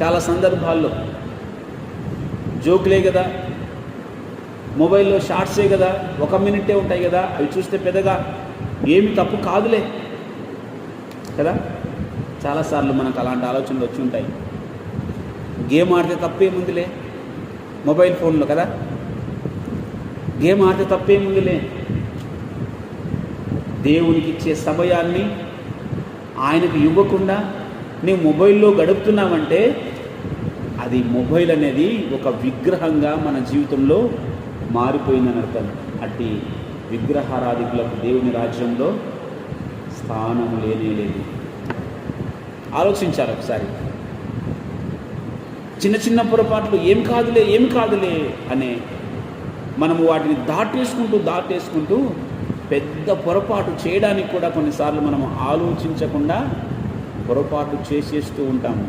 చాలా సందర్భాల్లో జోకులే కదా, మొబైల్లో షార్ట్సే కదా, 1 మినిటే ఉంటాయి కదా, అవి చూస్తే పెద్దగా ఏమి తప్పు కాదులే కదా. చాలాసార్లు మనకు అలాంటి ఆలోచనలు వచ్చి ఉంటాయి. గేమ్ ఆడితే తప్పేముందిలే మొబైల్ ఫోన్లో కదా, గేమ్ ఆడితే తప్పేముందిలే. దేవునికి ఇచ్చే సమయాన్ని ఆయనకు ఇవ్వకుండా నీవు మొబైల్లో గడుపుతున్నావంటే అది మొబైల్ అనేది ఒక విగ్రహంగా మన జీవితంలో మారిపోయిందని అర్థం. అట్టి విగ్రహారాధికులకు దేవుని రాజ్యంలో స్థానం లేనే లేదు. ఆలోచించాలి ఒకసారి. చిన్న చిన్న పొరపాట్లు ఏం కాదులే అనే మనము వాటిని దాటేసుకుంటూ పెద్ద పొరపాటు చేయడానికి కూడా కొన్నిసార్లు మనం ఆలోచించకుండా పొరపాటు చేసేస్తూ ఉంటాము.